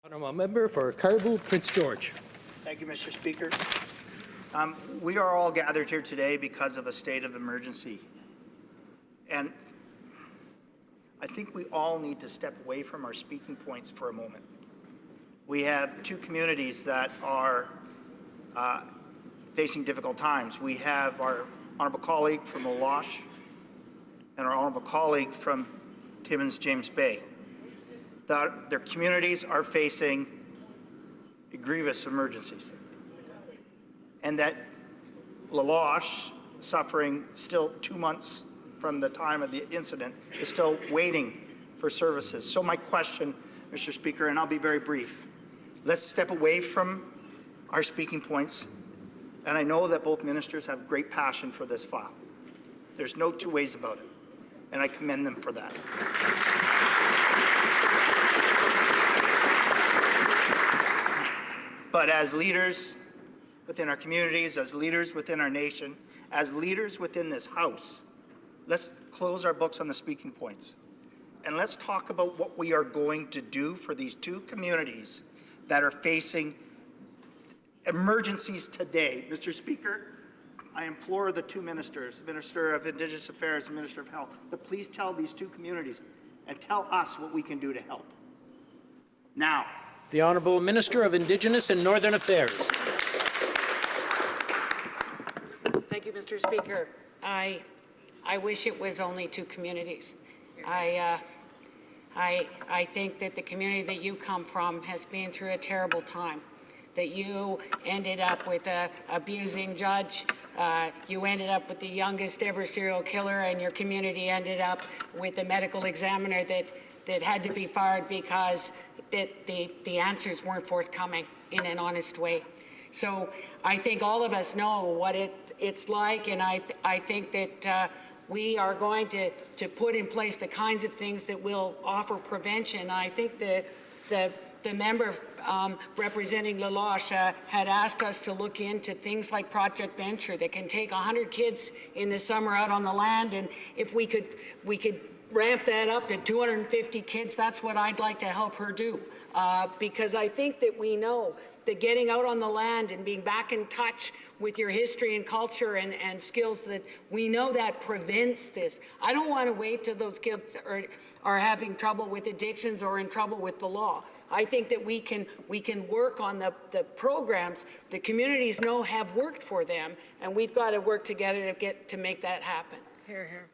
Honourable member for Caribou, Prince George. Thank you, Mr. Speaker. We are all gathered here today because of a state of emergency. And I think we all need to step away from our speaking points for a moment. We have two communities that are facing difficult times. We have our honourable colleague from Laloche and our honourable colleague from Timmins James Bay. Their communities are facing grievous emergencies. And that Laloche, suffering still 2 months from the time of the incident, is still waiting for services. So my question, Mr. Speaker, and I'll be very brief, let's step away from our speaking points. And I know that both ministers have great passion for this file. There's no two ways about it. And I commend them for that. But as leaders within our communities, as leaders within our nation, as leaders within this House, let's close our books on the speaking points. And let's talk about what we are going to do for these two communities that are facing emergencies today. Mr. Speaker, I implore the two ministers, the Minister of Indigenous Affairs and Minister of Health, to please tell these two communities and tell us what we can do to help. Now. The Honourable Minister of Indigenous and Northern Affairs. Thank you, Mr. Speaker. I wish it was only two communities. I think that the community that you come from has been through a terrible time. That you ended up with an abusing judge, you ended up with the youngest ever serial killer, and your community ended up with a medical examiner that had to be fired because the answers weren't forthcoming in an honest way. So I think all of us know what it's like, and I think that we are going to put in place the kinds of things that will offer prevention. I think the member representing Laloche had asked us to look into things like Project Venture that can take 100 kids in the summer out on the land, and if we could ramp that up to 250 kids, that's what I'd like to help her do. Because I think that we know that getting out on the land and being back in touch with your history and culture and skills, that we know that prevents this. I don't want to wait till those kids are having trouble with addictions or in trouble with the law. I think that we can work on the programs the communities know have worked for them, and we've got to work together to make that happen. Hear, hear.